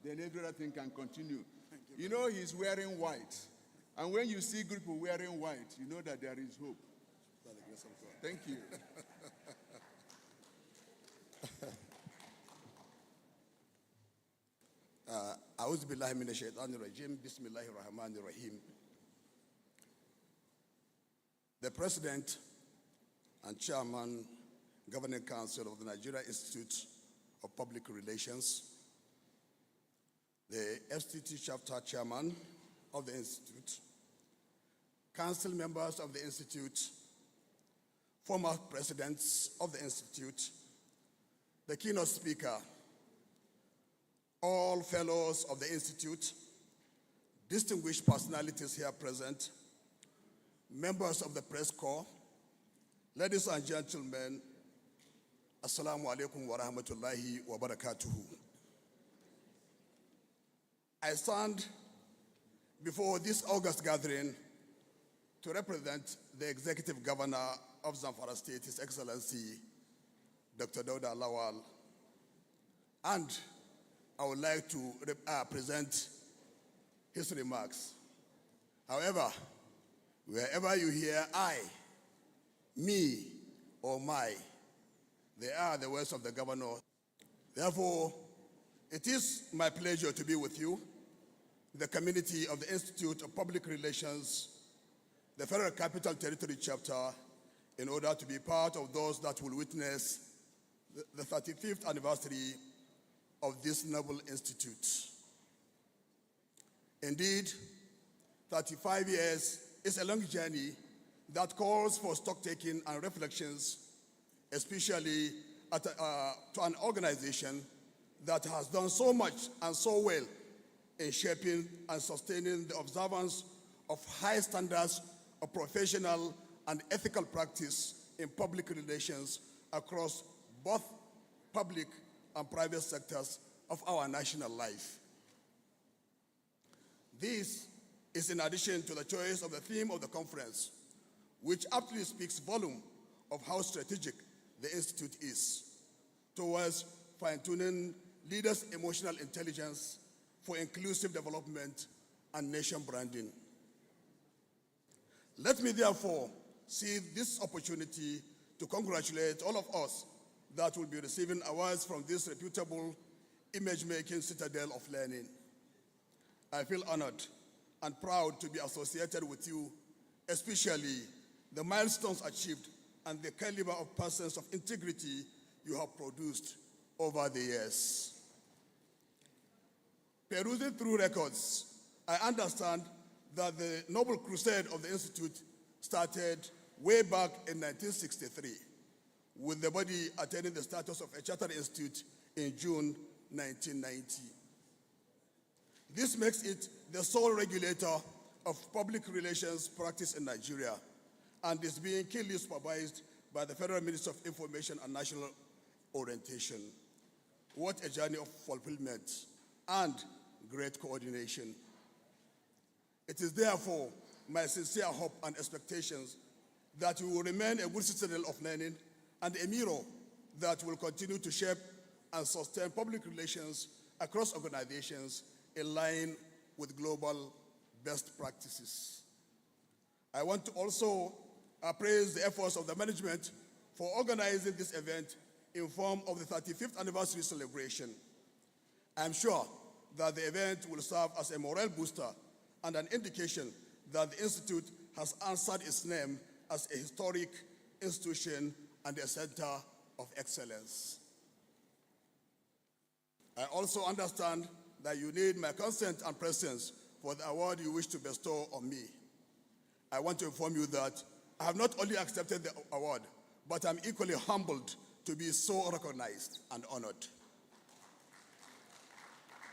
then every other thing can continue. You know, he's wearing white. And when you see good people wearing white, you know that there is hope. Thank you. أعوذ بالله من الشيطان الرجيم بسم الله الرحمن الرحيم. The President and Chairman, Governing Council of the Nigeria Institute of Public Relations, the FCT Chapter Chairman of the Institute, Council members of the Institute, former presidents of the Institute, the keynote speaker, all fellows of the Institute, distinguished personalities here present, members of the press corps, ladies and gentlemen, Assalamu alaikum wa rahmatullahi wa barakatuhu. I stand before this August gathering to represent the Executive Governor of Zamfara State, His Excellency, Dr. Dauda Lawal, and I would like to present his remarks. However, wherever you hear I, me, or my, they are the words of the governor. Therefore, it is my pleasure to be with you, the community of the Institute of Public Relations, the Federal Capital Territory Chapter, in order to be part of those that will witness the 35th anniversary of this noble institute. Indeed, 35 years is a long journey that calls for stock-taking and reflections, especially to an organization that has done so much and so well in shaping and sustaining the observance of high standards of professional and ethical practice in public relations across both public and private sectors of our national life. This is in addition to the choice of the theme of the conference, which aptly speaks volume of how strategic the Institute is towards fine-tuning leaders' emotional intelligence for inclusive development and nation branding. Let me therefore see this opportunity to congratulate all of us that will be receiving awards from this reputable image-making citadel of learning. I feel honored and proud to be associated with you, especially the milestones achieved and the caliber of persons of integrity you have produced over the years. Perusing through records, I understand that the Noble Crusade of the Institute started way back in 1963, with the body attaining the status of a chartered institute in June 1990. This makes it the sole regulator of public relations practice in Nigeria and is being keenly supervised by the Federal Ministry of Information and National Orientation. What a journey of fulfillment and great coordination. It is therefore my sincere hope and expectations that we will remain a good citadel of learning and a mirror that will continue to shape and sustain public relations across organizations in line with global best practices. I want to also praise the efforts of the management for organizing this event in form of the 35th anniversary celebration. I'm sure that the event will serve as a morale booster and an indication that the Institute has answered its name as a historic institution and a center of excellence. I also understand that you need my consent and presence for the award you wish to bestow on me. I want to inform you that I have not only accepted the award, but I'm equally humbled to be so recognized and honored.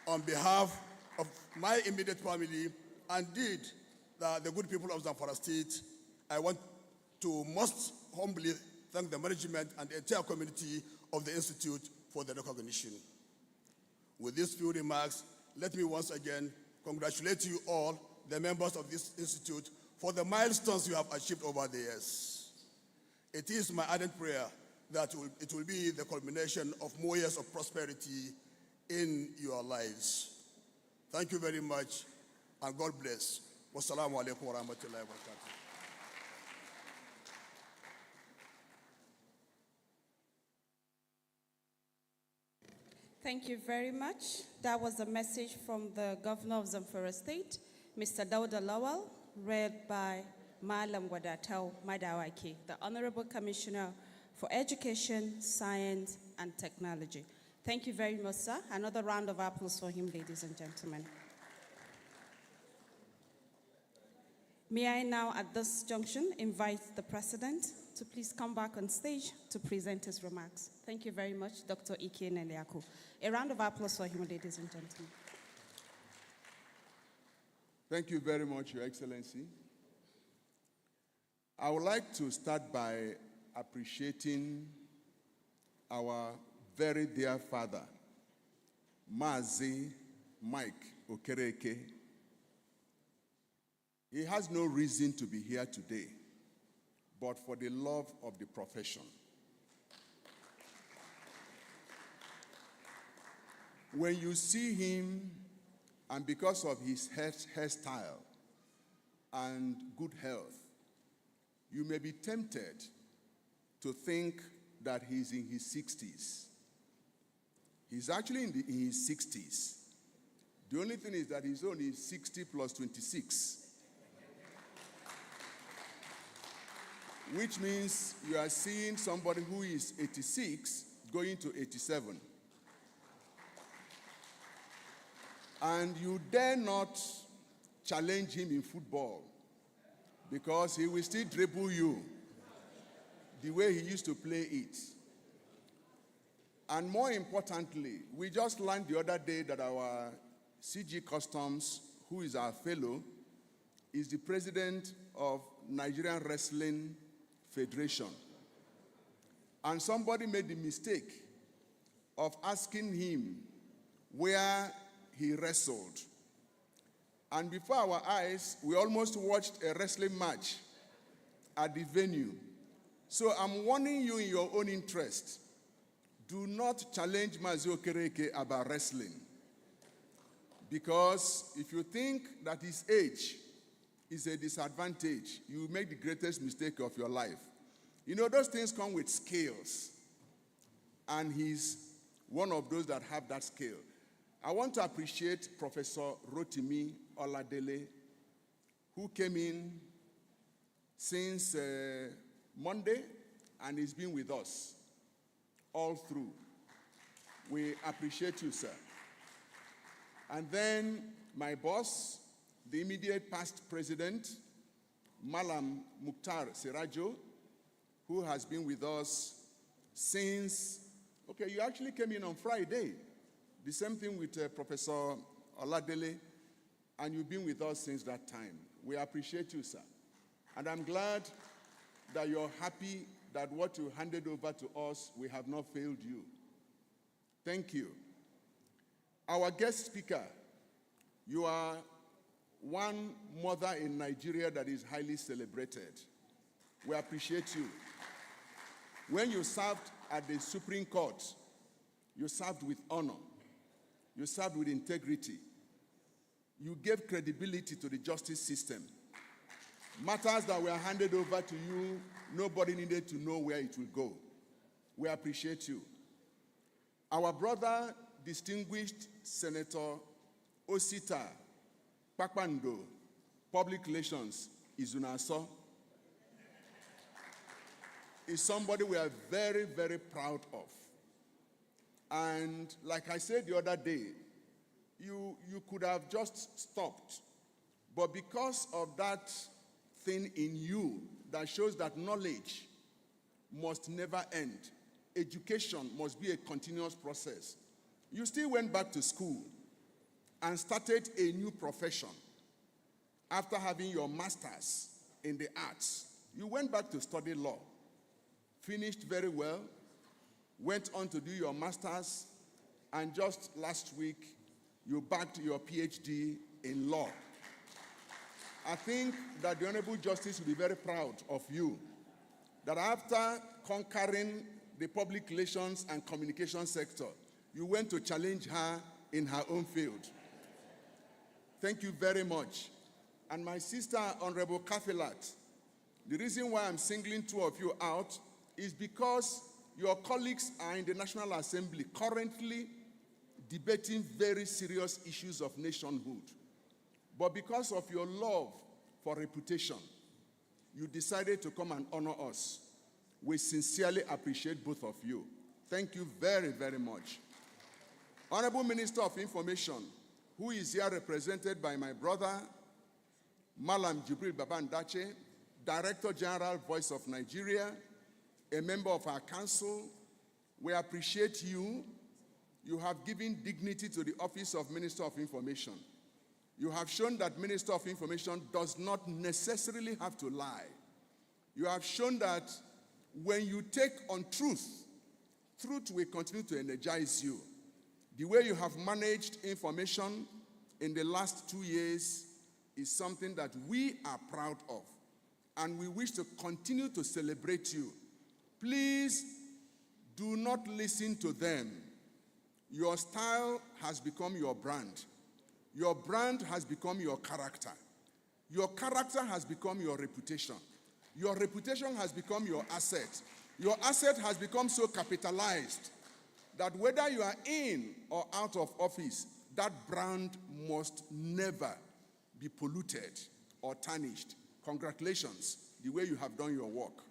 On behalf of my immediate family, and indeed the good people of Zamfara State, I want to most humbly thank the management and the entire community of the Institute for the recognition. With these few remarks, let me once again congratulate you all, the members of this institute, for the milestones you have achieved over the years. It is my ardent prayer that it will be the culmination of more years of prosperity in your lives. Thank you very much, and God bless. Wassalamu alaikum wa rahmatullahi wa barakatuh. Thank you very much. That was a message from the Governor of Zamfara State, Mr. Dauda Lawal, read by Malam Wadatau Madawaki, the Honorable Commissioner for Education, Science, and Technology. Thank you very much, sir. Another round of applause for him, ladies and gentlemen. May I now, at this junction, invite the President to please come back on stage to present his remarks. Thank you very much, Dr. Ike Neliaku. A round of applause for him, ladies and gentlemen. Thank you very much, Your Excellency. I would like to start by appreciating our very dear father, Mazi Mike Okereke. He has no reason to be here today, but for the love of the profession. When you see him, and because of his hairstyle and good health, you may be tempted to think that he's in his 60s. He's actually in his 60s. The only thing is that he's only 60 plus 26. Which means you are seeing somebody who is 86 going to 87. And you dare not challenge him in football because he will still dribble you the way he used to play it. And more importantly, we just learned the other day that our CG Customs, who is our fellow, is the president of Nigerian Wrestling Federation. And somebody made the mistake of asking him where he wrestled. And before our eyes, we almost watched a wrestling match at the venue. So I'm warning you in your own interest, do not challenge Mazi Okereke about wrestling. Because if you think that his age is a disadvantage, you will make the greatest mistake of your life. You know, those things come with scales. And he's one of those that have that scale. I want to appreciate Professor Rotimi Oladele, who came in since Monday, and he's been with us all through. We appreciate you, sir. And then my boss, the immediate past president, Malam Mukhtar Sirajo, who has been with us since, okay, you actually came in on Friday. The same thing with Professor Oladele, and you've been with us since that time. We appreciate you, sir. And I'm glad that you're happy that what you handed over to us, we have not failed you. Thank you. Our guest speaker, you are one mother in Nigeria that is highly celebrated. We appreciate you. When you served at the Supreme Court, you served with honor. You served with integrity. You gave credibility to the justice system. Matters that were handed over to you, nobody needed to know where it will go. We appreciate you. Our brother, distinguished Senator Osita Pakpando, Public Relations, Izunaso, is somebody we are very, very proud of. And like I said the other day, you could have just stopped. But because of that thing in you that shows that knowledge must never end, education must be a continuous process, you still went back to school and started a new profession. After having your master's in the arts, you went back to study law, finished very well, went on to do your master's, and just last week, you backed your PhD in law. I think that the Honorable Justice will be very proud of you, that after conquering the public relations and communication sector, you went to challenge her in her own field. Thank you very much. And my sister, Honorable Kathilat, the reason why I'm singling two of you out is because your colleagues are in the National Assembly currently debating very serious issues of nationhood. But because of your love for reputation, you decided to come and honor us. We sincerely appreciate both of you. Thank you very, very much. Honorable Minister of Information, who is here represented by my brother, Malam Jibril Babandache, Director General, Voice of Nigeria, a member of our council. We appreciate you. You have given dignity to the office of Minister of Information. You have shown that Minister of Information does not necessarily have to lie. You have shown that when you take on truth, truth will continue to energize you. The way you have managed information in the last 2 years is something that we are proud of, and we wish to continue to celebrate you. Please do not listen to them. Your style has become your brand. Your brand has become your character. Your character has become your reputation. Your reputation has become your asset. Your asset has become so capitalized that whether you are in or out of office, that brand must never be polluted or tarnished. Congratulations, the way you have done your work.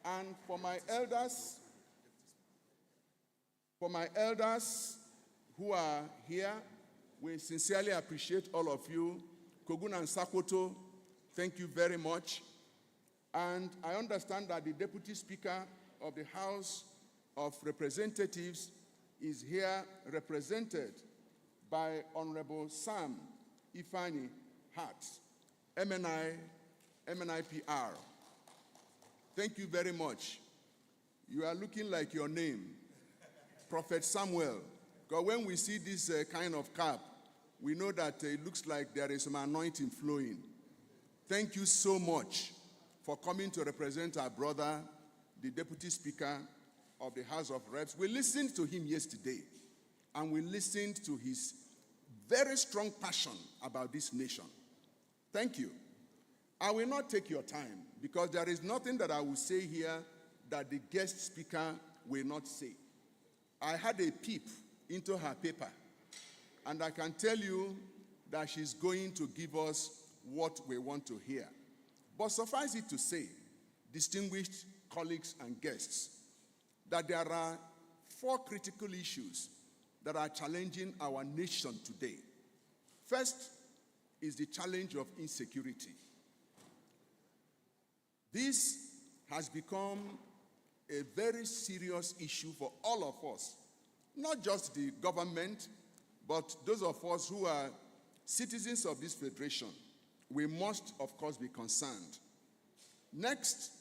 And for my elders who are here, we sincerely appreciate all of you. Kogun and Sakoto, thank you very much. And I understand that the Deputy Speaker of the House of Representatives is here represented by Honorable Sam Ifani Hart, MNIPR. Thank you very much. You are looking like your name, Prophet Samuel. Because when we see this kind of cap, we know that it looks like there is some anointing flowing. Thank you so much for coming to represent our brother, the Deputy Speaker of the House of Reps. We listened to him yesterday, and we listened to his very strong passion about this nation. Thank you. I will not take your time, because there is nothing that I will say here that the guest speaker will not say. I had a peep into her paper, and I can tell you that she's going to give us what we want to hear. But suffice it to say, distinguished colleagues and guests, that there are 4 critical issues that are challenging our nation today. First is the challenge of insecurity. This has become a very serious issue for all of us, not just the government, but those of us who are citizens of this federation. We must, of course, be concerned. Next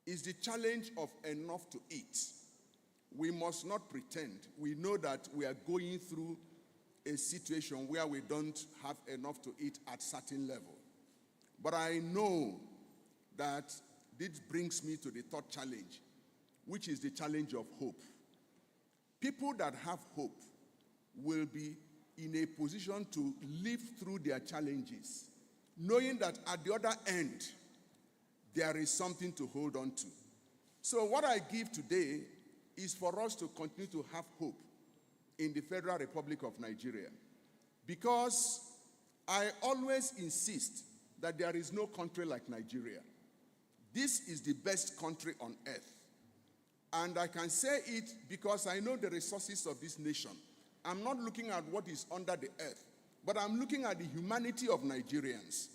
is the challenge of enough to eat. We must not pretend. We know that we are going through a situation where we don't have enough to eat at certain level. But I know that this brings me to the third challenge, which is the challenge of hope. People that have hope will be in a position to live through their challenges, knowing that at the other end, there is something to hold on to. So what I give today is for us to continue to have hope in the Federal Republic of Nigeria, because I always insist that there is no country like Nigeria. This is the best country on earth. And I can say it because I know the resources of this nation. I'm not looking at what is under the earth, but I'm looking at the humanity of Nigerians.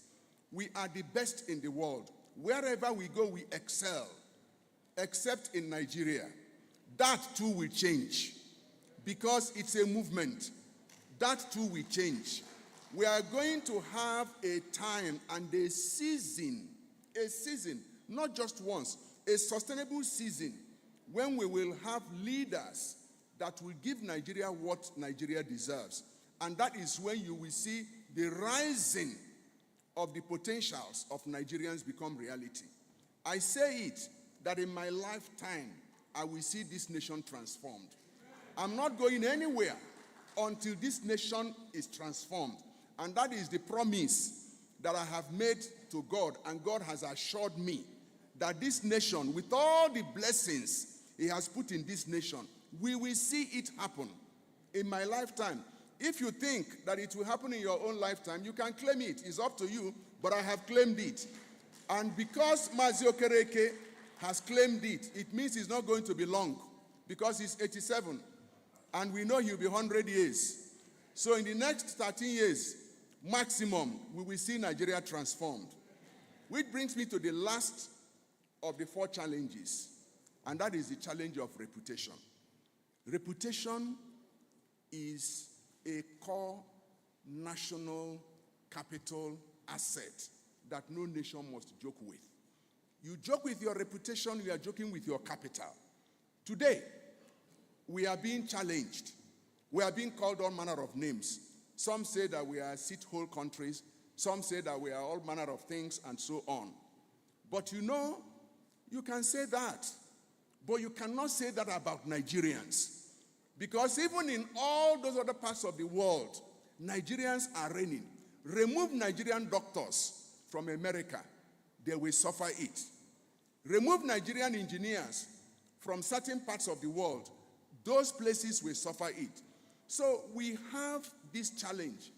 We are the best in the world. Wherever we go, we excel, except in Nigeria. That too will change, because it's a movement. That too will change. We are going to have a time and a season, not just once, a sustainable season, when we will have leaders that will give Nigeria what Nigeria deserves. And that is when you will see the rising of the potentials of Nigerians become reality. I say it, that in my lifetime, I will see this nation transformed. I'm not going anywhere until this nation is transformed. And that is the promise that I have made to God, and God has assured me that this nation, with all the blessings he has put in this nation, we will see it happen in my lifetime. If you think that it will happen in your own lifetime, you can claim it. It's up to you, but I have claimed it. And because Mazi Okereke has claimed it, it means it's not going to be long, because he's 87, and we know he'll be 100 years. So in the next 13 years, maximum, we will see Nigeria transformed. Which brings me to the last of the 4 challenges, and that is the challenge of reputation. Reputation is a core national capital asset that no nation must joke with. You joke with your reputation, you are joking with your capital. Today, we are being challenged. We are being called all manner of names. Some say that we are shithole countries. Some say that we are all manner of things, and so on. But you know, you can say that, but you cannot say that about Nigerians. Because even in all those other parts of the world, Nigerians are reigning. Remove Nigerian doctors from America, they will suffer it. Remove Nigerian engineers from certain parts of the world, those places will suffer it. So we have this challenge.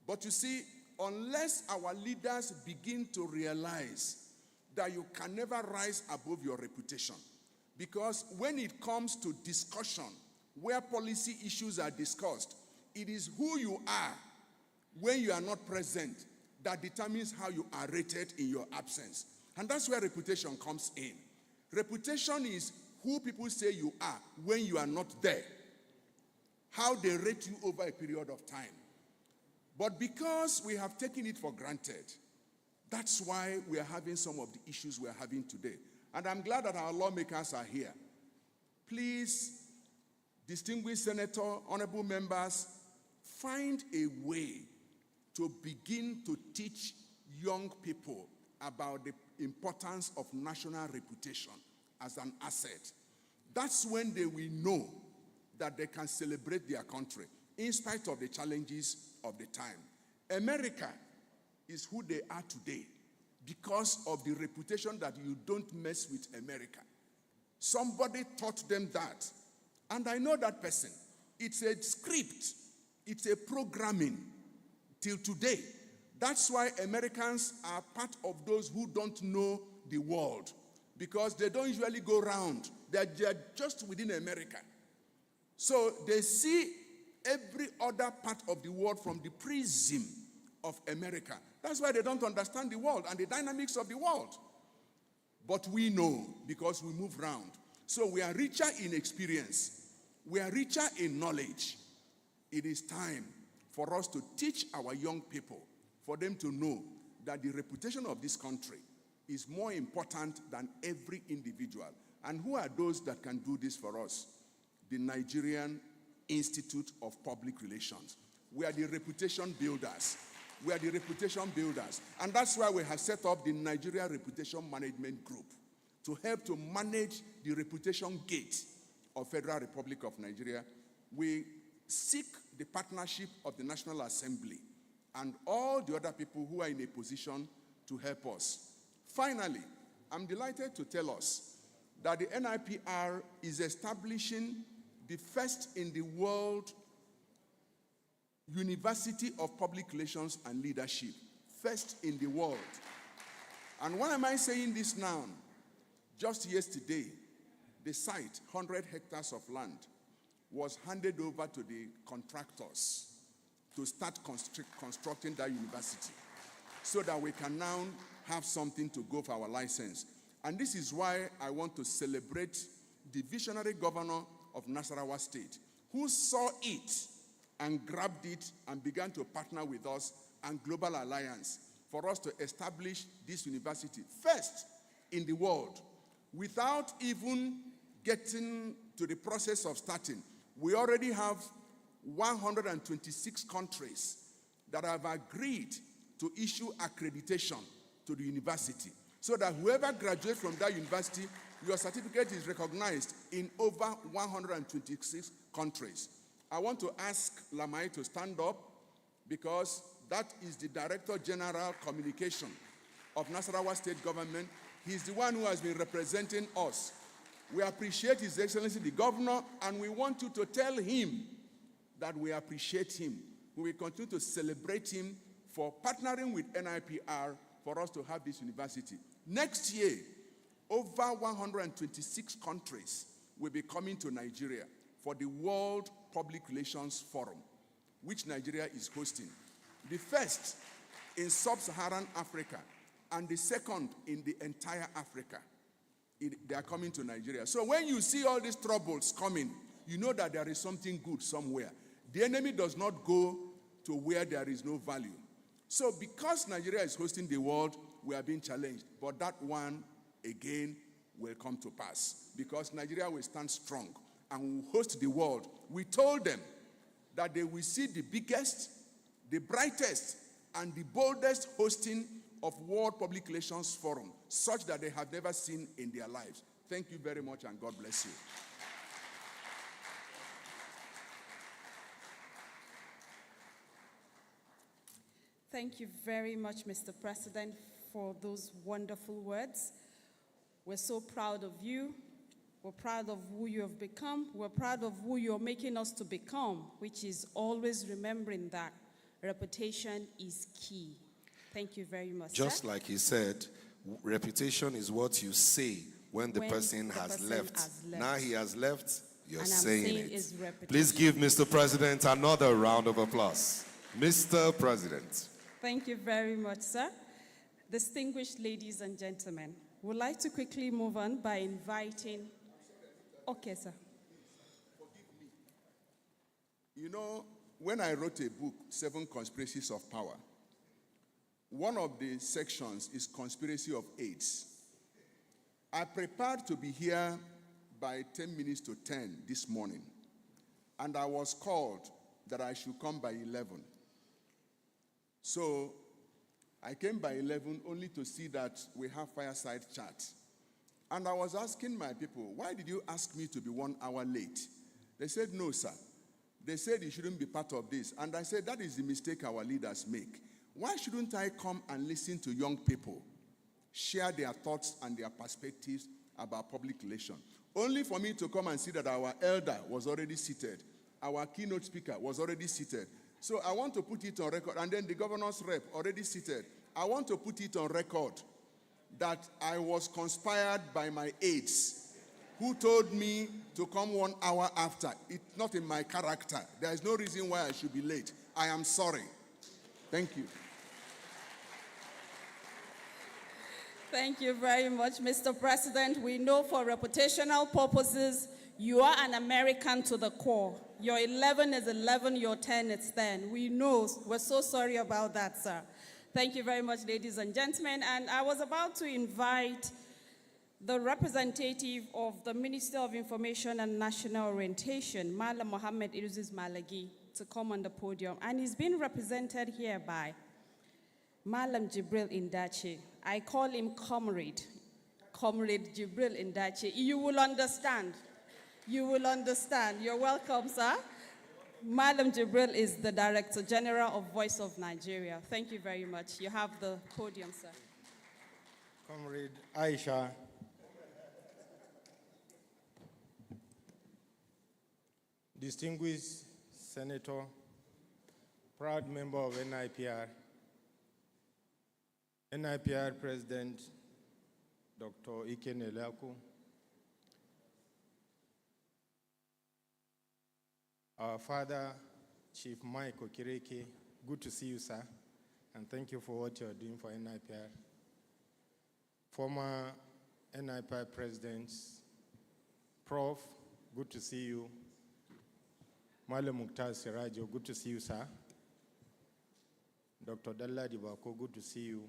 But you see, unless our leaders begin to realize that you can never rise above your reputation, because when it comes to discussion, where policy issues are discussed, it is who you are when you are not present that determines how you are rated in your absence. And that's where reputation comes in. Reputation is who people say you are when you are not there, how they rate you over a period of time. But because we have taken it for granted, that's why we are having some of the issues we are having today. And I'm glad that our lawmakers are here. Please, distinguished senator, honorable members, find a way to begin to teach young people about the importance of national reputation as an asset. That's when they will know that they can celebrate their country in spite of the challenges of the time. America is who they are today because of the reputation that you don't mess with America. Somebody taught them that. And I know that person. It's a script. It's a programming till today. That's why Americans are part of those who don't know the world, because they don't usually go around. They're just within America. So they see every other part of the world from the prism of America. That's why they don't understand the world and the dynamics of the world. But we know, because we move around. So we are richer in experience. We are richer in knowledge. It is time for us to teach our young people, for them to know that the reputation of this country is more important than every individual. And who are those that can do this for us? The Nigerian Institute of Public Relations. We are the reputation builders. We are the reputation builders. And that's why we have set up the Nigeria Reputation Management Group to help to manage the reputation gate of Federal Republic of Nigeria. We seek the partnership of the National Assembly and all the other people who are in a position to help us. Finally, I'm delighted to tell us that the NIPR is establishing the first in the world University of Public Relations and Leadership. First in the world. And why am I saying this now? Just yesterday, the site, 100 hectares of land, was handed over to the contractors to start constructing that university, so that we can now have something to go for our license. And this is why I want to celebrate the visionary governor of Nasarawa State, who saw it and grabbed it and began to partner with us and Global Alliance for us to establish this university first in the world. Without even getting to the process of starting, we already have 126 countries that have agreed to issue accreditation to the university, so that whoever graduates from that university, your certificate is recognized in over 126 countries. I want to ask Lamai to stand up because that is the Director General Communication of Nasarawa State Government. He's the one who has been representing us. We appreciate His Excellency the Governor, and we want you to tell him that we appreciate him. We will continue to celebrate him for partnering with NIPR for us to have this university. Next year, over 126 countries will be coming to Nigeria for the World Public Relations Forum, which Nigeria is hosting. The first in sub-Saharan Africa and the second in the entire Africa. They are coming to Nigeria. So when you see all these troubles coming, you know that there is something good somewhere. The enemy does not go to where there is no value. So because Nigeria is hosting the world, we are being challenged. But that one, again, will come to pass. Because Nigeria will stand strong and will host the world. We told them that they will see the biggest, the brightest, and the boldest hosting of World Public Relations Forum, such that they have never seen in their lives. Thank you very much, and God bless you. Thank you very much, Mr. President, for those wonderful words. We're so proud of you. We're proud of who you have become. We're proud of who you're making us to become, which is always remembering that reputation is key. Thank you very much, Just sir. like he said, reputation is what you say when the person has left. Now he has left, you're And I'm saying saying it. is reputation. Please give Mr. President another round of applause. Mr. President. Thank you very much, sir. Distinguished ladies and gentlemen, we'd like to quickly move on by inviting... Okay, sir. You know, when I wrote a book, 7 Conspiracies of Power, one of the sections is conspiracy of AIDS. I prepared to be here by 10 minutes to 10 this morning, and I was called that I should come by 11. So I came by 11 only to see that we have fireside chat. And I was asking my people, why did you ask me to be 1 hour late? They said, no, sir. They said you shouldn't be part of this. And I said, that is the mistake our leaders make. Why shouldn't I come and listen to young people share their thoughts and their perspectives about public relations? Only for me to come and see that our elder was already seated. Our keynote speaker was already seated. So I want to put it on record. And then the governor's rep already seated. I want to put it on record that I was conspired by my aides who told me to come 1 hour after. It's not in my character. There is no reason why I should be late. I am sorry. Thank you. Thank you very much, Mr. President. We know for reputational purposes, you are an American to the core. Your 11 is 11, your 10 is 10. We know. We're so sorry about that, sir. Thank you very much, ladies and gentlemen. And I was about to invite the representative of the Ministry of Information and National Orientation, Malam Mohammed Idris Malagi, to come on the podium. And he's been represented here by Malam Jibril Indache. I call him Comrade Jibril Indache. You will understand. You will understand. You're welcome, sir. Malam Jibril is the Director General of Voice of Nigeria. Thank you very much. You have the podium, sir. Comrade Aisha, distinguished Senator, proud member of NIPR President Dr. Ike Nelaku, our father, Chief Mike Okireke, good to see you, sir, and thank you for what you're doing for NIPR. Former NIPR presidents, Prof, good to see you. Malam Mukhtar Sirajo, good to see you, sir. Dr. Dalla Dibako, good to see you.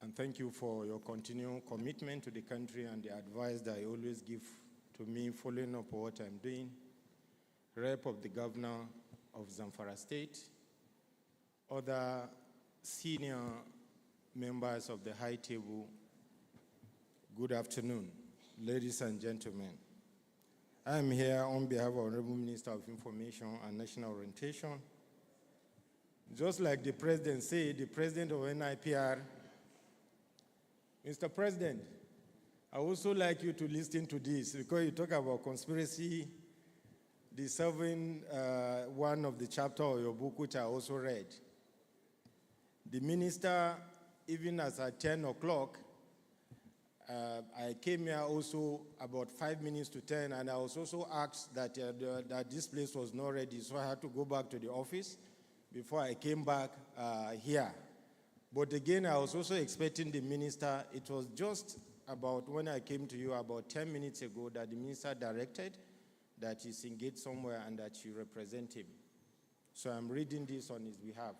And thank you for your continued commitment to the country and the advice that you always give to me following up on what I'm doing. Rep of the Governor of Zamfara State, other senior members of the high table, good afternoon, ladies and gentlemen. I am here on behalf of Honorable Minister of Information and National Orientation. Just like the President said, the President of NIPR, Mr. President, I also like you to listen to this because you talk about conspiracy, the one of the chapter of your book, which I also read. The minister, even as at 10 o'clock, I came here also about 5 minutes to 10, and I was also asked that, that this place was not ready, so I had to go back to the office before I came back here. But again, I was also expecting the minister. It was just about when I came to you about 10 minutes ago that the minister directed that he's engaged somewhere and that you represent him. So I'm reading this on his behalf.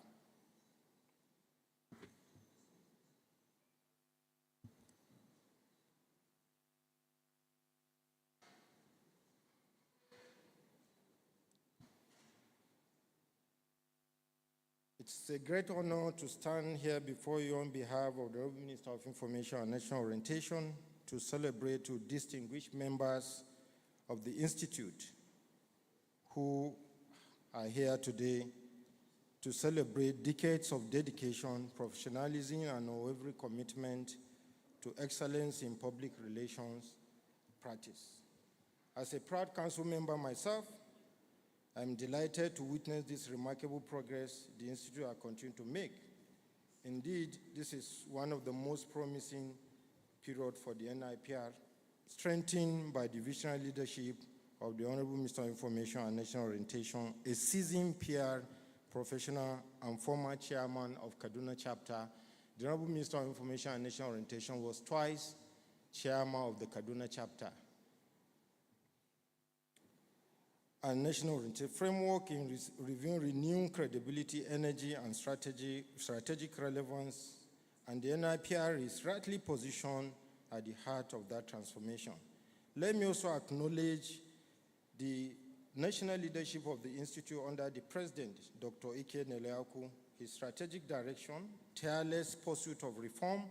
It's a great honor to stand here before you on behalf of the Minister of Information and National Orientation to celebrate two distinguished members of the Institute who are here today to celebrate decades of dedication, professionalism, and unwavering commitment to excellence in public relations practice. As a proud council member myself, I'm delighted to witness this remarkable progress the Institute has continued to make. Indeed, this is one of the most promising periods for the NIPR, strengthened by the visionary leadership of the Honorable Minister of Information and National Orientation, a seasoned PR professional and former chairman of Kaduna chapter. The Honorable Minister of Information and National Orientation was twice chairman of the Kaduna chapter. And national orientation framework in reviewing renewed credibility, energy, and strategic relevance, and the NIPR is rightly positioned at the heart of that transformation. Let me also acknowledge the national leadership of the Institute under the President, Dr. Ike Neleaku, his strategic direction, tireless pursuit of reform,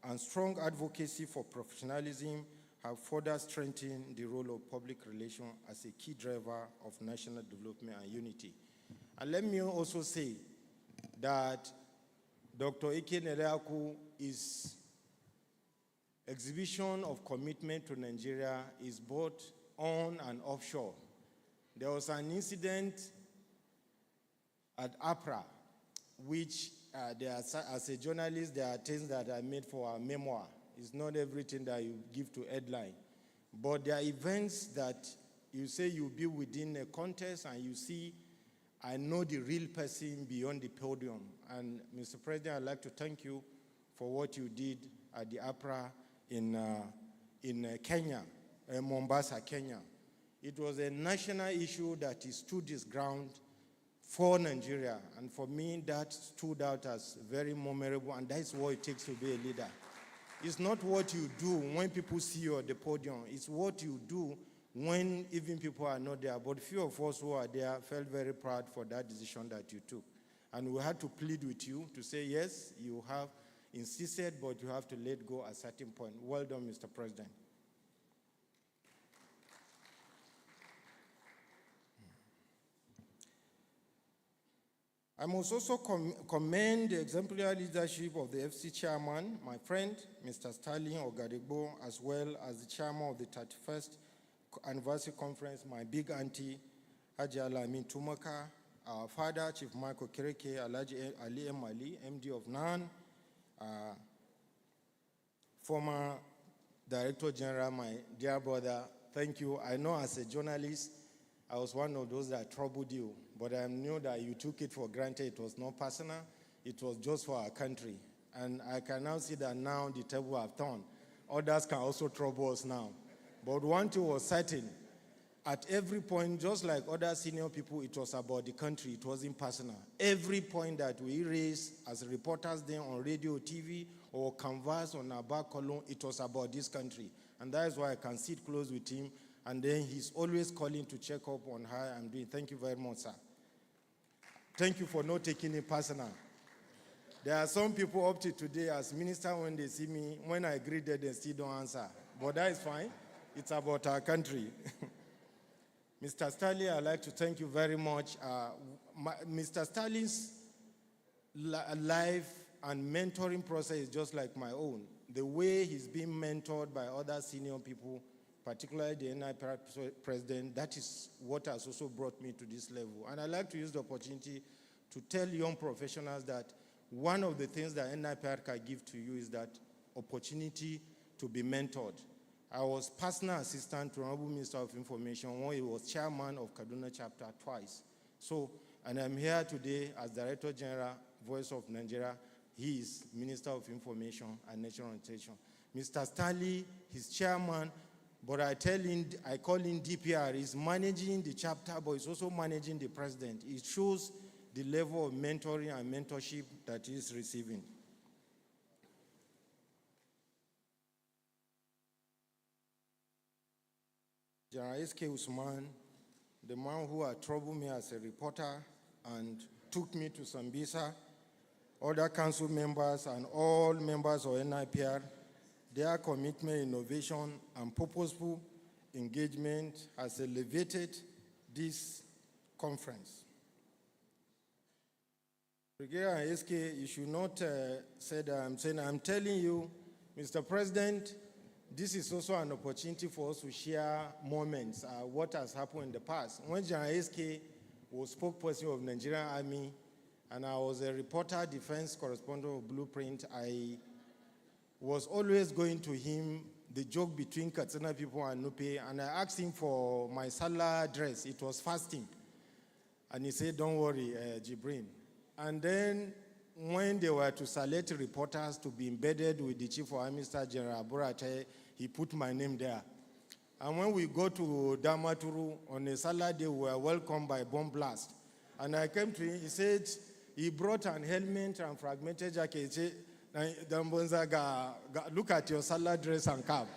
and strong advocacy for professionalism have further strengthened the role of public relations as a key driver of national development and unity. And let me also say that Dr. Ike Neleaku's exhibition of commitment to Nigeria is both on and offshore. There was an incident at APRA, which as a journalist, there are things that I made for our memoir. It's not everything that you give to headline. But there are events that you say you'll be within a contest and you see, I know the real person beyond the podium. And Mr. President, I'd like to thank you for what you did at the APRA in Kenya, Mombasa, Kenya. It was a national issue that stood its ground for Nigeria. And for me, that stood out as very memorable, and that's what it takes to be a leader. It's not what you do when people see you at the podium. It's what you do when even people are not there. But few of us who are there felt very proud for that decision that you took. And we had to plead with you to say, yes, you have insisted, but you have to let go at a certain point. Well done, Mr. President. I must also commend the exemplary leadership of the FC chairman, my friend, Mr. Sterling Ogadegbo, as well as the chairman of the 31st anniversary conference, my big auntie, Haji Alamin Tumaka, our father, Chief Michael Kireke, Alhaji Ali M. Ali, MD of NAN, former Director General, my dear brother, thank you. I know as a journalist, I was one of those that troubled you, but I knew that you took it for granted. It was not personal. It was just for our country. And I can now see that now the table have turned. Others can also trouble us now. But one thing was certain. At every point, just like other senior people, it was about the country. It wasn't personal. Every point that we raised as reporters then on radio, TV, or canvas on our back column, it was about this country. And that is why I can sit close with him. And then he's always calling to check up on how I'm doing. Thank you very much, sir. Thank you for not taking it personal. There are some people up to today as minister, when they see me, when I greet them, they still don't answer. But that is fine. It's about our country. Mr. Stanley, I'd like to thank you very much. Mr. Stanley's life and mentoring process is just like my own. The way he's being mentored by other senior people, particularly the NIPR president, that is what has also brought me to this level. And I'd like to use the opportunity to tell young professionals that one of the things that NIPR can give to you is that opportunity to be mentored. I was personal assistant to Honorable Minister of Information when he was chairman of Kaduna chapter twice. So, and I'm here today as Director General, Voice of Nigeria. He is Minister of Information and National Orientation. Mr. Stanley, his chairman, but I call him DPR. He's managing the chapter, but he's also managing the president. It shows the level of mentoring and mentorship that he's receiving. General S.K. Usman, the man who had troubled me as a reporter and took me to Sambisa, other council members and all members of NIPR, their commitment, innovation, and purposeful engagement has elevated this conference. Brigadier SK, you should not say that I'm saying, I'm telling you, Mr. President, this is also an opportunity for us to share moments, what has happened in the past. When General SK was spokesperson of Nigerian Army, and I was a reporter, defense correspondent of Blueprint, I was always going to him, the joke between Katsina people and Nupe, and I asked him for my Salah dress. It was fasting. And he said, don't worry, Jibrin. And then when they were to select reporters to be embedded with the Chief of Army Staff, General Aburate, he put my name there. And when we go to Damaturu on a Salah day, we were welcomed by bomb blast. And I came to him, he said, he brought an helmet and fragmented jacket. He said, look at your Salah dress and cap.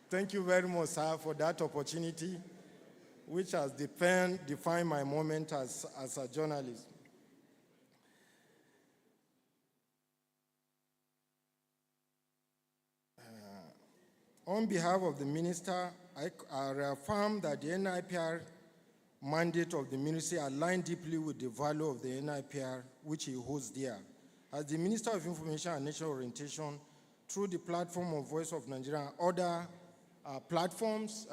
Thank you very much, sir, for that opportunity, which has defined my moment as a journalist. On behalf of the minister, I reaffirm that the NIPR mandate of the ministry aligns deeply with the value of the NIPR, which he holds dear. As the Minister of Information and National Orientation, through the platform of Voice of Nigeria and other platforms,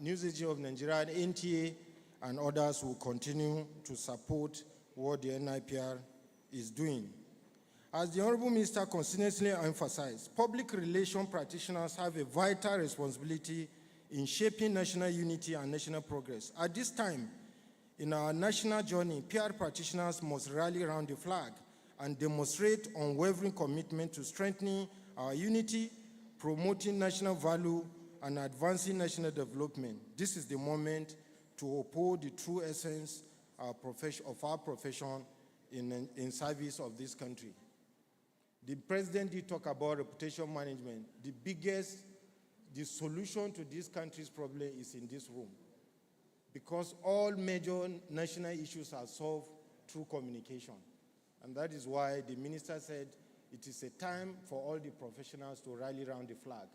News Agency of Nigeria, NTA, and others will continue to support what the NIPR is doing. As the Honorable Minister consistently emphasized, public relations practitioners have a vital responsibility in shaping national unity and national progress. At this time, in our national journey, PR practitioners must rally around the flag and demonstrate unwavering commitment to strengthening our unity, promoting national value, and advancing national development. This is the moment to uphold the true essence of our profession in service of this country. The president did talk about reputation management. The solution to this country's problem is in this room, because all major national issues are solved through communication. And that is why the minister said it is a time for all the professionals to rally around the flag.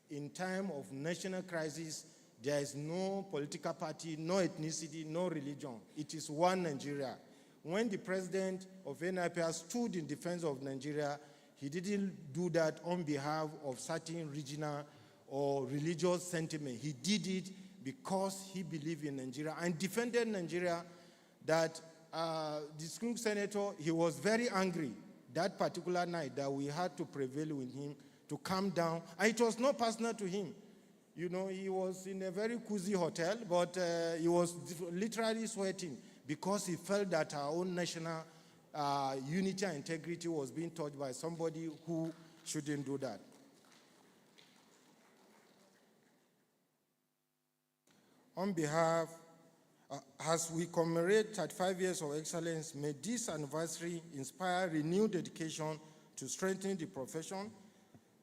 In time of national crisis, there is no political party, no ethnicity, no religion. It is one Nigeria. When the president of NIPR stood in defense of Nigeria, he didn't do that on behalf of certain regional or religious sentiment. He did it because he believed in Nigeria and defended Nigeria. That the distinguished senator, he was very angry that particular night that we had to prevail with him to calm down. And it was not personal to him. You know, he was in a very cozy hotel, but he was literally sweating because he felt that our own national unity and integrity was being touched by somebody who shouldn't do that. On behalf, as we commemorate 35 years of excellence, may this anniversary inspire renewed dedication to strengthening the profession,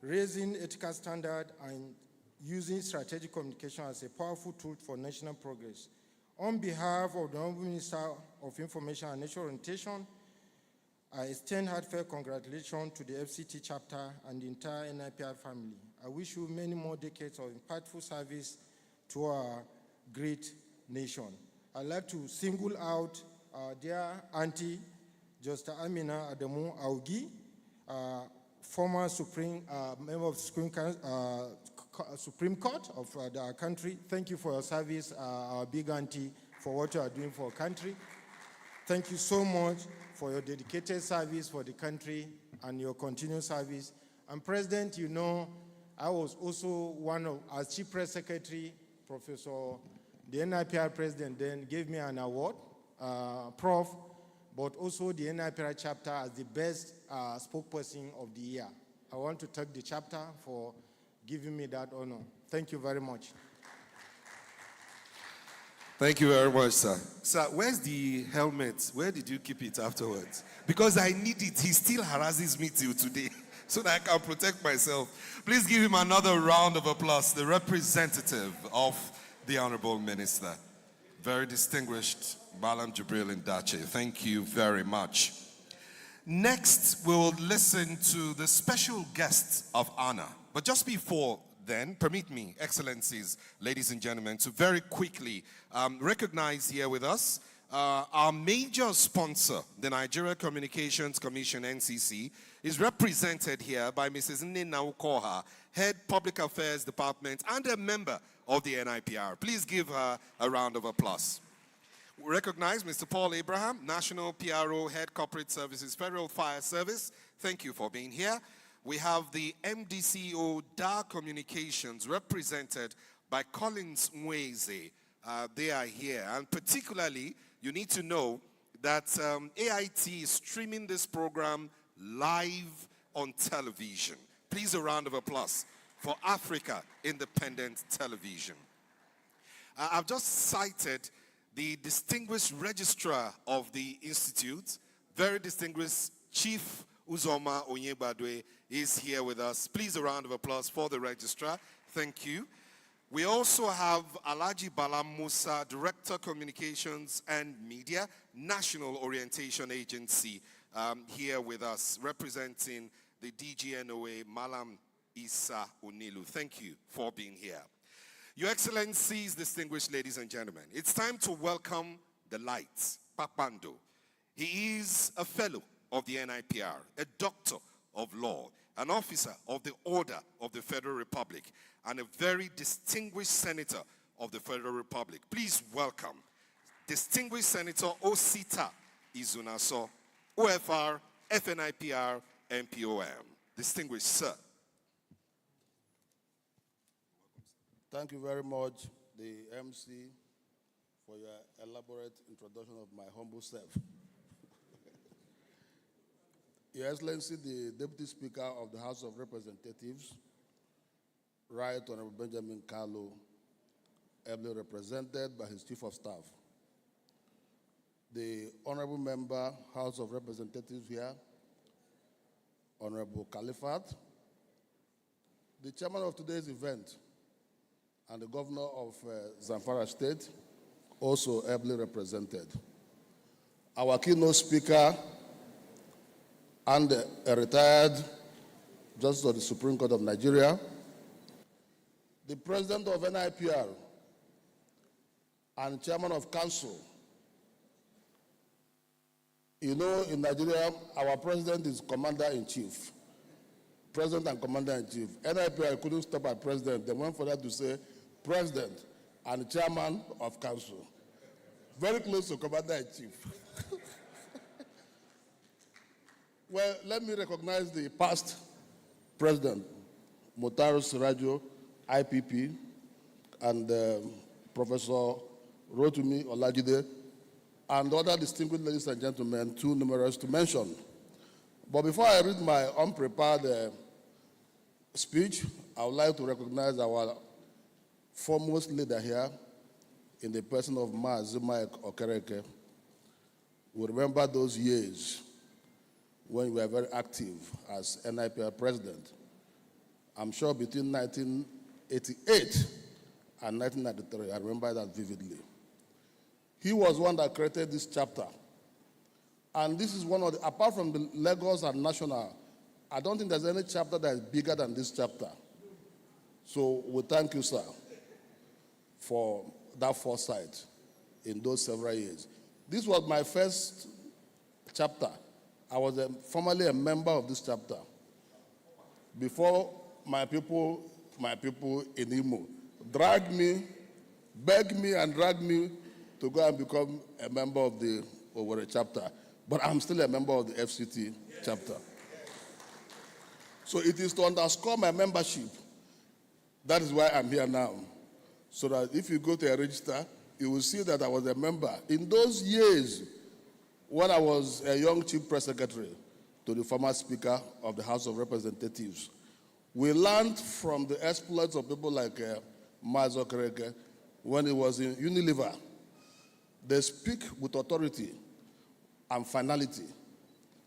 raising ethical standards, and using strategic communication as a powerful tool for national progress. On behalf of the Honorable Minister of Information and National Orientation, I extend heartfelt congratulations to the FCT chapter and the entire NIPR family. I wish you many more decades of impactful service to our great nation. I'd like to single out dear Auntie Josta Amina Adamu Augi, former member of Supreme Court of our country. Thank you for your service, our big auntie, for what you are doing for our country. Thank you so much for your dedicated service for the country and your continued service. And President, you know, I was also one of, as Chief Press Secretary, Professor, the NIPR President then gave me an award, Prof, but also the NIPR chapter as the best spokesperson of the year. I want to thank the chapter for giving me that honor. Thank you very much. Thank you very much, sir. Sir, where's the helmet? Where did you keep it afterwards? Because I need it. He still harasses me till today so that I can protect myself. Please give him another round of applause, the representative of the Honorable Minister. Very distinguished Malam Jibril Ndache. Thank you very much. Next, we'll listen to the special guest of honor. But just before then, permit me, Excellencies, ladies and gentlemen, to very quickly recognize here with us our major sponsor, the Nigeria Communications Commission, NCC, is represented here by Mrs. Nnenna Ukoha, Head Public Affairs Department and a member of the NIPR. Please give her a round of applause. We recognize Mr. Paul Abraham, National PRO, Head Corporate Services, Federal Fire Service. Thank you for being here. We have the MDCO DAR Communications represented by Collins Mweze. They are here. And particularly, you need to know that AIT is streaming this program live on television. Please a round of applause for Africa Independent Television. I've just cited the distinguished registrar of the Institute, very distinguished Chief Uzoma Onyebadwe is here with us. Please a round of applause for the registrar. Thank you. We also have Alhaji Bala Musa, Director Communications and Media, National Orientation Agency, here with us, representing the DGNOA, Malam Isa Unilu. Thank you for being here. Your Excellencies, distinguished ladies and gentlemen, it's time to welcome the light, Papando. He is a fellow of the NIPR, a doctor of law, an officer of the Order of the Federal Republic, and a very distinguished senator of the Federal Republic. Please welcome distinguished Senator Osita Izunaso, OFR, FNIPR, MPOM. Distinguished sir. Thank you very much, the MC, for your elaborate introduction of my humble self. Your Excellency, the Deputy Speaker of the House of Representatives, Right Honorable Benjamin Kalu, ably represented by his Chief of Staff. The Honorable Member, House of Representatives here, Honorable Khalifat, the Chairman of today's event, and the Governor of Zamfara State, also ably represented. Our keynote speaker and a retired Justice of the Supreme Court of Nigeria, the President of NIPR and Chairman of Council. You know, in Nigeria, our President is Commander-in-Chief. President and Commander-in-Chief. NIPR couldn't stop at President. They went for that to say President and Chairman of Council. Very close to Commander-in-Chief. Well, let me recognize the past President, Motaru Sirajo, IPP, and Professor Rotumi Olajide, and other distinguished ladies and gentlemen, too numerous to mention. But before I read my unprepared speech, I would like to recognize our foremost leader here in the person of Mazi Mike Okereke. We remember those years when we were very active as NIPR president. I'm sure between 1988 and 1993, I remember that vividly. He was one that created this chapter. And this is one of the, apart from the Lagos and National, I don't think there's any chapter that is bigger than this chapter. So we thank you, sir. for that foresight in those several years. This was my first chapter. I was formerly a member of this chapter before my people in Imo dragged me, begged me and dragged me to go and become a member of the Owerri chapter. But I'm still a member of the FCT chapter. So it is to underscore my membership. That is why I'm here now. So that if you go to a register, you will see that I was a member. In those years, when I was a young chief press secretary to the former Speaker of the House of Representatives, we learned from the exploits of people like Mazo Kereke when he was in Unilever. They speak with authority and finality.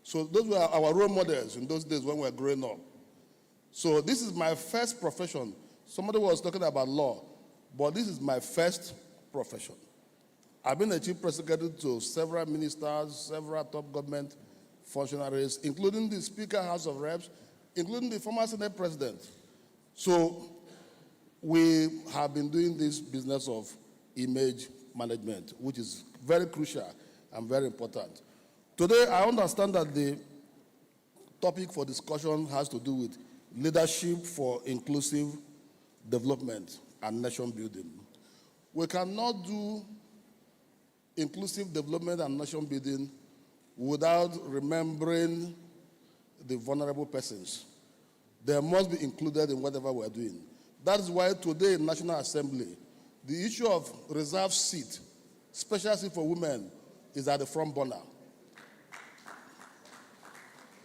So those were our role models in those days when we were growing up. So this is my first profession. Somebody was talking about law, but this is my first profession. I've been a chief press secretary to several ministers, several top government functionaries, including the Speaker, House of Reps, including the former Senate President. So we have been doing this business of image management, which is very crucial and very important. Today, I understand that the topic for discussion has to do with leadership for inclusive development and nation building. We cannot do inclusive development and nation building without remembering the vulnerable persons. They must be included in whatever we're doing. That is why today in National Assembly, the issue of reserved seat, special seat for women, is at the front burner.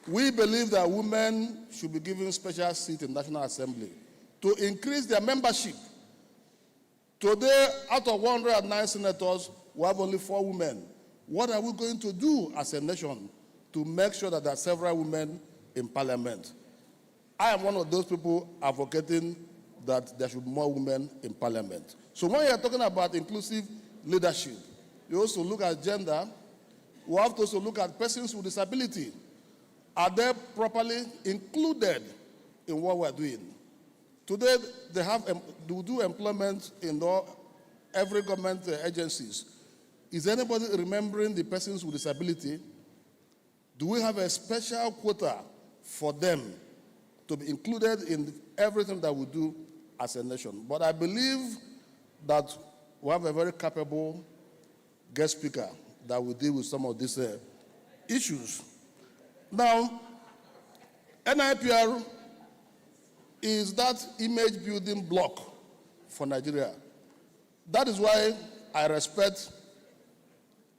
We believe that women should be given special seat in National Assembly to increase their membership. Today, out of 109 senators, we have only 4 women. What are we going to do as a nation to make sure that there are several women in parliament? I am one of those people advocating that there should be more women in parliament. So when you're talking about inclusive leadership, you also look at gender. We have to also look at persons with disability. Are they properly included in what we're doing? Today, they do employment in every government agencies. Is anybody remembering the persons with disability? Do we have a special quota for them to be included in everything that we do as a nation? But I believe that we have a very capable guest speaker that will deal with some of these issues. Now, NIPR is that image building block for Nigeria. That is why I respect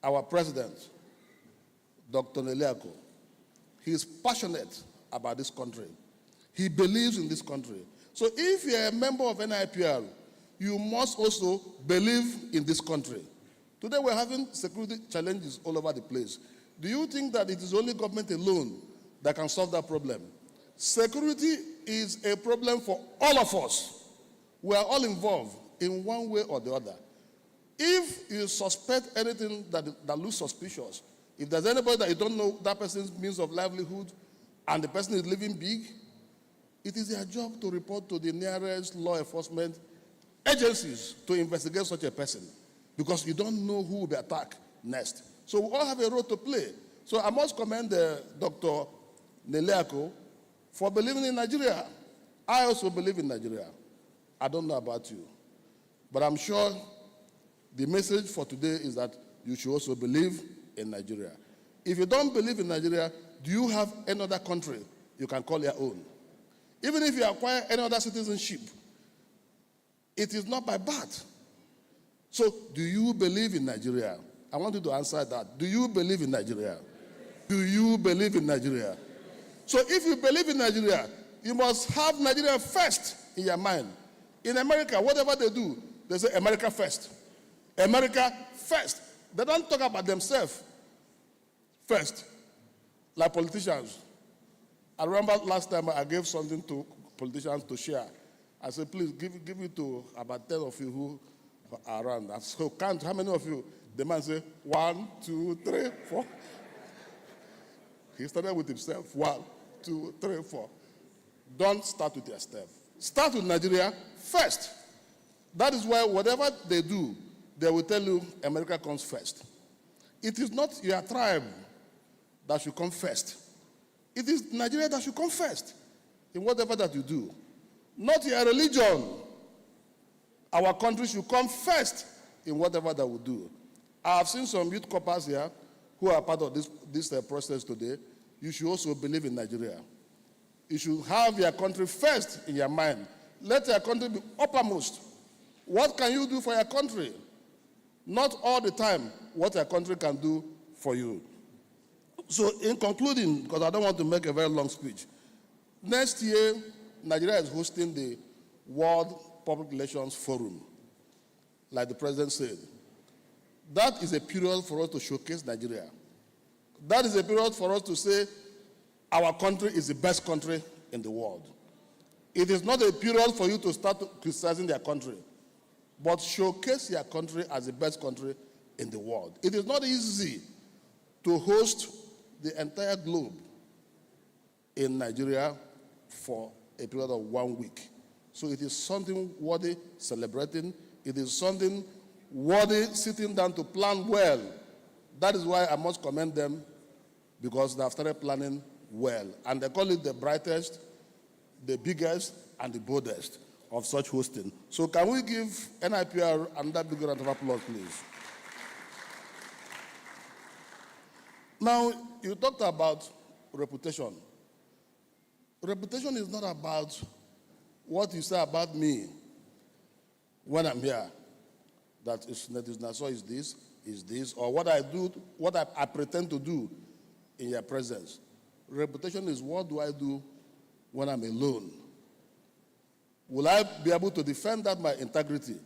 our president, Dr. Neliako. He is passionate about this country. He believes in this country. So if you're a member of NIPR, you must also believe in this country. Today we're having security challenges all over the place. Do you think that it is only government alone that can solve that problem? Security is a problem for all of us. We are all involved in one way or the other. If you suspect anything that looks suspicious, if there's anybody that you don't know that person's means of livelihood and the person is living big, it is their job to report to the nearest law enforcement agencies to investigate such a person, because you don't know who will be attacked next. So we all have a role to play. So I must commend Dr. Neliako for believing in Nigeria. I also believe in Nigeria. I don't know about you, but I'm sure the message for today is that you should also believe in Nigeria. If you don't believe in Nigeria, do you have any other country you can call your own? Even if you acquire any other citizenship, it is not by birth. So, do you believe in Nigeria? I want you to answer that. Do you believe in Nigeria? Do you believe in Nigeria? So, if you believe in Nigeria, you must have Nigeria first in your mind. In America, whatever they do, they say America first. America first. They don't talk about themselves first, like politicians. I remember last time I gave something to politicians to share. I said, please give it to about 10 of you who are around. I said, count how many of you? The man said, 1, 2, 3, 4. He started with himself. 1, 2, 3, 4. Don't start with yourself. Start with Nigeria first. That is why whatever they do, they will tell you America comes first. It is not your tribe that should come first. It is Nigeria that should come first in whatever that you do. Not your religion. Our country should come first in whatever that we do. I have seen some youth corpers here who are part of this process today. You should also believe in Nigeria. You should have your country first in your mind. Let your country be uppermost. What can you do for your country? Not all the time what your country can do for you. So in concluding, because I don't want to make a very long speech, next year, Nigeria is hosting the World Public Relations Forum, like the president said. That is a period for us to showcase Nigeria. That is a period for us to say our country is the best country in the world. It is not a period for you to start criticizing their country, but showcase your country as the best country in the world. It is not easy to host the entire globe in Nigeria for a period of 1 week. So it is something worthy celebrating. It is something worthy sitting down to plan well. That is why I must commend them, because they have started planning well. And they call it the brightest, the biggest, and the boldest of such hosting. So can we give NIPR another big round of applause, please? Now, you talked about reputation. Reputation is not about what you say about me when I'm here. That is Nassau is this, or what I do, what I pretend to do in your presence. Reputation is what do I do when I'm alone? Will I be able to defend that my integrity?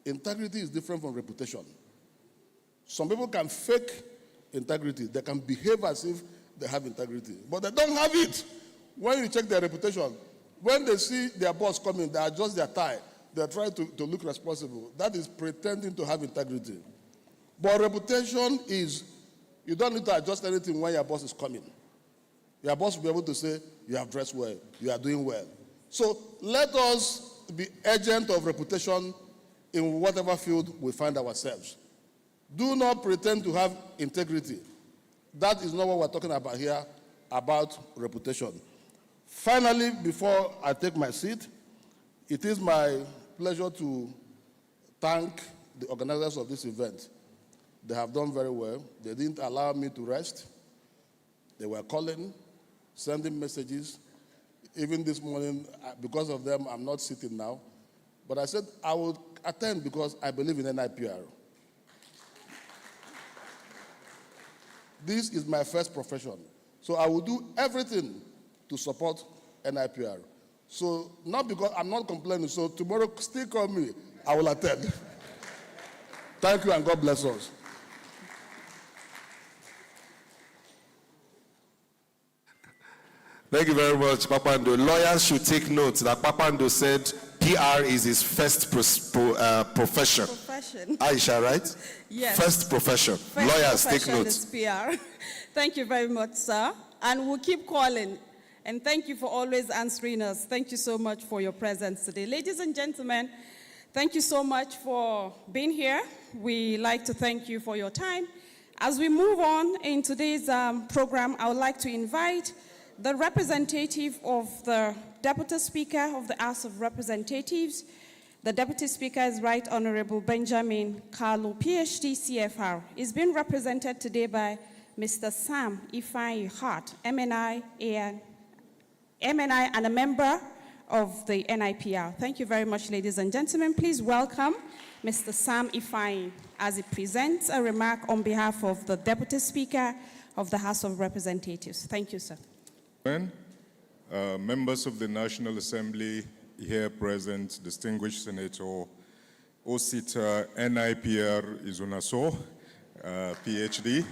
Integrity is different from reputation. Some people can fake integrity. They can behave as if they have integrity, but they don't have it. When you check their reputation, when they see their boss coming, they adjust their tie. They try to look responsible. That is pretending to have integrity. But reputation is, you don't need to adjust anything when your boss is coming. Your boss will be able to say, you have dressed well, you are doing well. So let us be agents of reputation in whatever field we find ourselves. Do not pretend to have integrity. That is not what we're talking about here, about reputation. Finally, before I take my seat, it is my pleasure to thank the organizers of this event. They have done very well. They didn't allow me to rest. They were calling, sending messages. Even this morning, because of them, I'm not sitting now. But I said I will attend because I believe in NIPR. This is my first profession. So I will do everything to support NIPR. So not because I'm not complaining, so tomorrow still call me, I will attend. Thank you and God bless us. Thank you very much, Papando. Lawyers should take note that Papando said PR is his first profession. Aisha, right? Yes. First profession. Lawyers, take note. Is PR. Thank you very much, sir. And we'll keep calling. And thank you for always answering us. Thank you so much for your presence today. Ladies and gentlemen, thank you so much for being here. We like to thank you for your time. As we move on in today's program, I would like to invite the representative of the Deputy Speaker of the House of Representatives. The Deputy Speaker is Right Honorable Benjamin Kalu, PhD, CFR. He's been represented today by Mr. Sam Ifeanyi Hart, MNI and a member of the NIPR. Thank you very much, ladies and gentlemen. Please welcome Mr. Sam Ifeanyi as he presents a remark on behalf of the Deputy Speaker of the House of Representatives. Thank you, sir. Members of the National Assembly here present, distinguished Senator Osita NIPR Izunaso, PhD,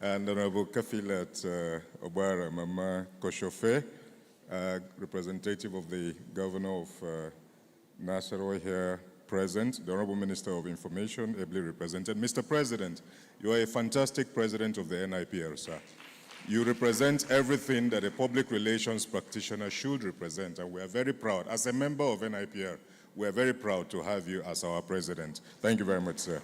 and Honorable Kafilat Obara Mama Koshofe, representative of the Governor of Nasarawa here present, the Honorable Minister of Information, ably represented. Mr. President, you are a fantastic president of the NIPR, sir. You represent everything that a public relations practitioner should represent, and we are very proud, as a member of NIPR, we're very proud to have you as our president. Thank you very much, sir.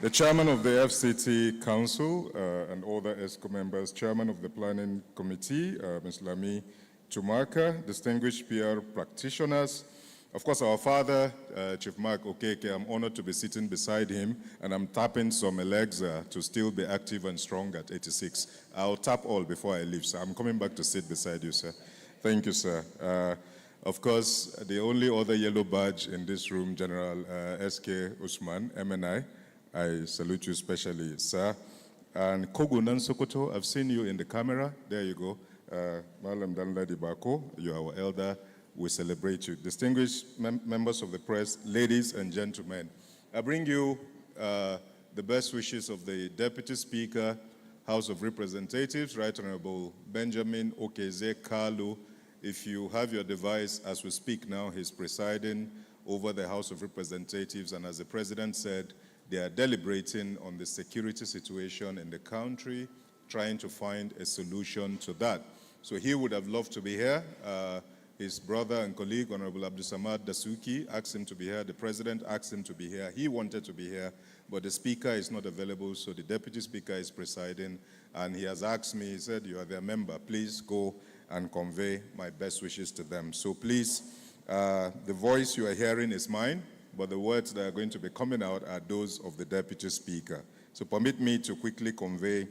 The chairman of the FCT Council and other ESCO members, chairman of the planning committee, Ms. Lami Tumaka, distinguished PR practitioners, of course, our father, Chief Mark Okeke, I'm honored to be sitting beside him, and I'm tapping some legs to still be active and strong at 86. I'll tap all before I leave, sir. I'm coming back to sit beside you, sir. Thank you, sir. Of course, the only other yellow badge in this room, General S.K. Usman, MNI, I salute you especially, sir. And Kogunan Sokoto, I've seen you in the camera. There you go. Malam Danladi Bako, you are our elder. We celebrate you. Distinguished members of the press, ladies and gentlemen, I bring you the best wishes of the Deputy Speaker, House of Representatives, Right Honorable Benjamin Okeze Kalu. If you have your device, as we speak now, he's presiding over the House of Representatives, and as the President said, they are deliberating on the security situation in the country, trying to find a solution to that. So he would have loved to be here. His brother and colleague, Honorable Abdusamad Dasuki, asked him to be here. The President asked him to be here. He wanted to be here, but the Speaker is not available, so the Deputy Speaker is presiding, and he has asked me, he said, you are their member, please go and convey my best wishes to them. So please, the voice you are hearing is mine, but the words that are going to be coming out are those of the Deputy Speaker. So permit me to quickly convey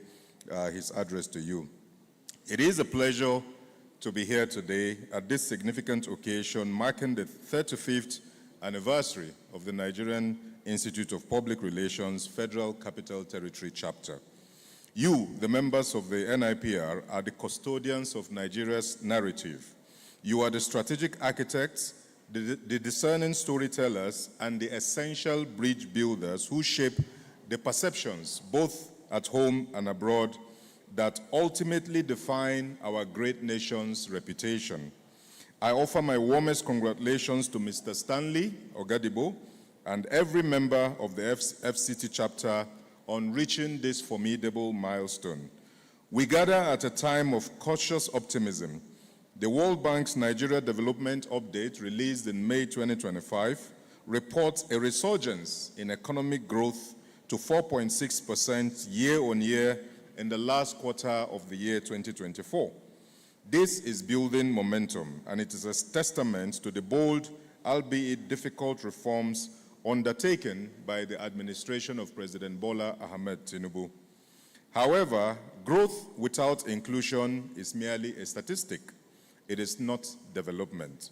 his address to you. It is a pleasure to be here today at this significant occasion marking the 35th anniversary of the Nigerian Institute of Public Relations Federal Capital Territory Chapter. You, the members of the NIPR, are the custodians of Nigeria's narrative. You are the strategic architects, the discerning storytellers, and the essential bridge builders who shape the perceptions, both at home and abroad, that ultimately define our great nation's reputation. I offer my warmest congratulations to Mr. Stanley Ogadibo and every member of the FCT chapter on reaching this formidable milestone. We gather at a time of cautious optimism. The World Bank's Nigeria Development Update, released in May 2025, reports a resurgence in economic growth to 4.6% year-on-year in the last quarter of the year 2024. This is building momentum, and it is a testament to the bold, albeit difficult, reforms undertaken by the administration of President Bola Ahmed Tinubu. However, growth without inclusion is merely a statistic. It is not development.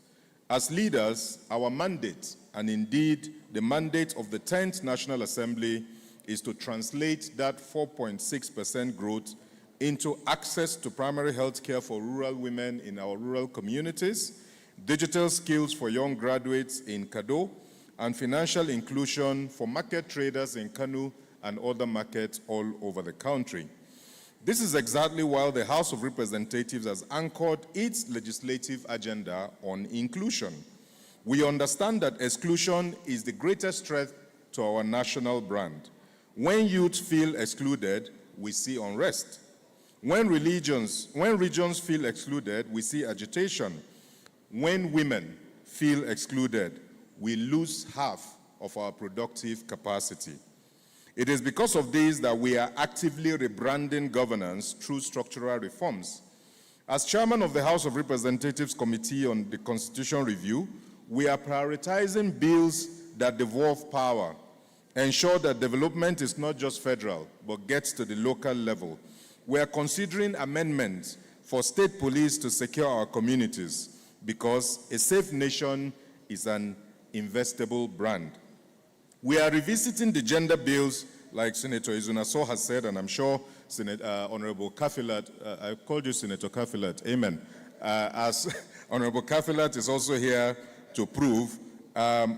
As leaders, our mandate, and indeed the mandate of the 10th National Assembly, is to translate that 4.6% growth into access to primary health care for rural women in our rural communities, digital skills for young graduates in Kado, and financial inclusion for market traders in Kanu and other markets all over the country. This is exactly why the House of Representatives has anchored its legislative agenda on inclusion. We understand that exclusion is the greatest threat to our national brand. When youth feel excluded, we see unrest. When regions feel excluded, we see agitation. When women feel excluded, we lose half of our productive capacity. It is because of this that we are actively rebranding governance through structural reforms. As chairman of the House of Representatives Committee on the Constitution Review, we are prioritizing bills that devolve power, ensure that development is not just federal, but gets to the local level. We are considering amendments for state police to secure our communities, because a safe nation is an investable brand. We are revisiting the gender bills, like Senator Izunaso has said, and I'm sure Honorable Kafilat, I called you Senator Kafilat, amen. As Honorable Kafilat is also here to prove,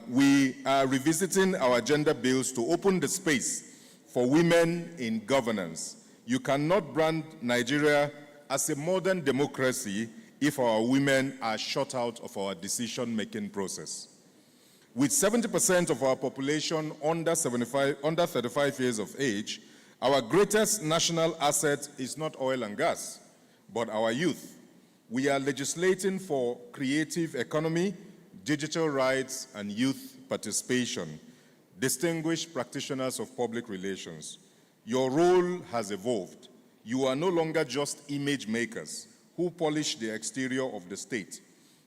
we are revisiting our gender bills to open the space for women in governance. You cannot brand Nigeria as a modern democracy if our women are shut out of our decision-making process. With 70% of our population under 35 years of age, our greatest national asset is not oil and gas, but our youth. We are legislating for creative economy, digital rights, and youth participation, distinguished practitioners of public relations, your role has evolved. You are no longer just image makers who polish the exterior of the state.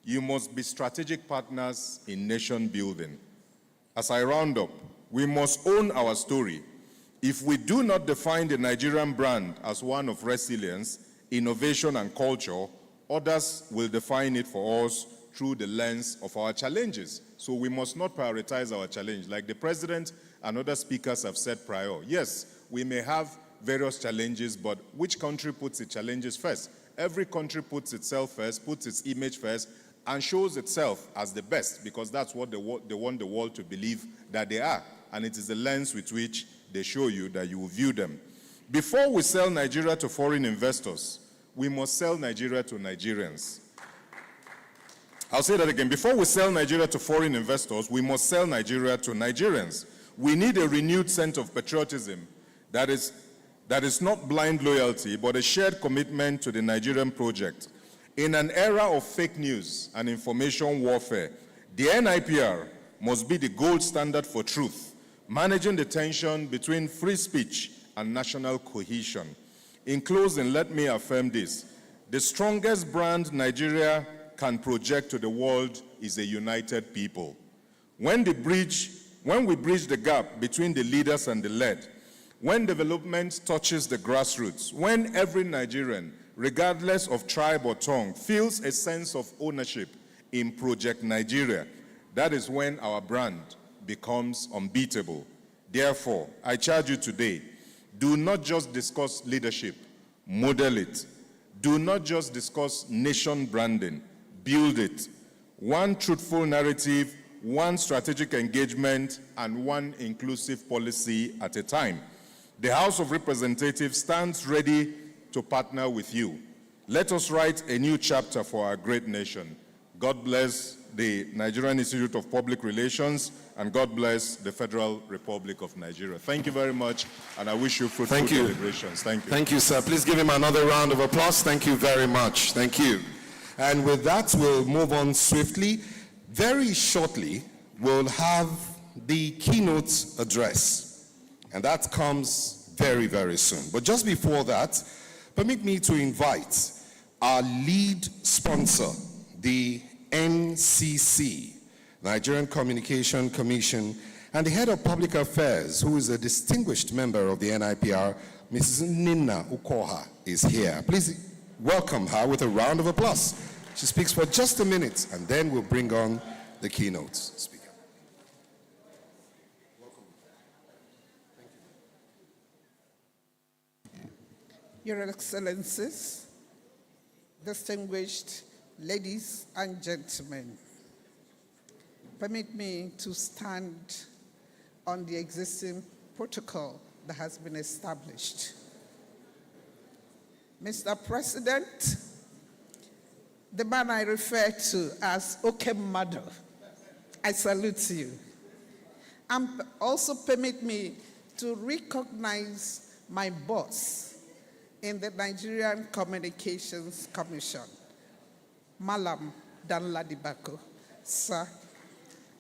You must be strategic partners in nation building. As I round up, we must own our story. If we do not define the Nigerian brand as one of resilience, innovation, and culture, others will define it for us through the lens of our challenges. So we must not prioritize our challenge. Like the president and other speakers have said prior, yes, we may have various challenges, but which country puts its challenges first? Every country puts itself first, puts its image first, and shows itself as the best, because that's what they want the world to believe that they are. And it is the lens with which they show you that you will view them. Before we sell Nigeria to foreign investors, we must sell Nigeria to Nigerians. I'll say that again. Before we sell Nigeria to foreign investors, we must sell Nigeria to Nigerians. We need a renewed sense of patriotism that is not blind loyalty, but a shared commitment to the Nigerian project. In an era of fake news and information warfare, the NIPR must be the gold standard for truth, managing the tension between free speech and national cohesion. In closing, let me affirm this. The strongest brand Nigeria can project to the world is a united people. When we bridge the gap between the leaders and the led, when development touches the grassroots, when every Nigerian, regardless of tribe or tongue, feels a sense of ownership in Project Nigeria, that is when our brand becomes unbeatable. Therefore, I charge you today, do not just discuss leadership, model it. Do not just discuss nation branding, build it. One truthful narrative, one strategic engagement, and one inclusive policy at a time. The House of Representatives stands ready to partner with you. Let us write a new chapter for our great nation. God bless the Nigerian Institute of Public Relations, and God bless the Federal Republic of Nigeria. Thank you very much, and I wish you fruitful deliberations. Thank you. Thank you, sir. Please give him another round of applause. Thank you very much. Thank you. And with that, we'll move on swiftly. Very shortly, we'll have the keynote address, and that comes very, very soon. But just before that, permit me to invite our lead sponsor, the NCC, Nigerian Communication Commission, and the head of public affairs, who is a distinguished member of the NIPR, Mrs. Nina Ukoha, is here. Please welcome her with a round of applause. She speaks for just a minute, and then we'll bring on the keynote speaker. Your Excellencies, distinguished ladies and gentlemen, permit me to stand on the existing protocol that has been established. Mr. President, the man I refer to as Okemado, I salute you. And also permit me to recognize my boss in the Nigerian Communications Commission, Malam Danladibako. Sir,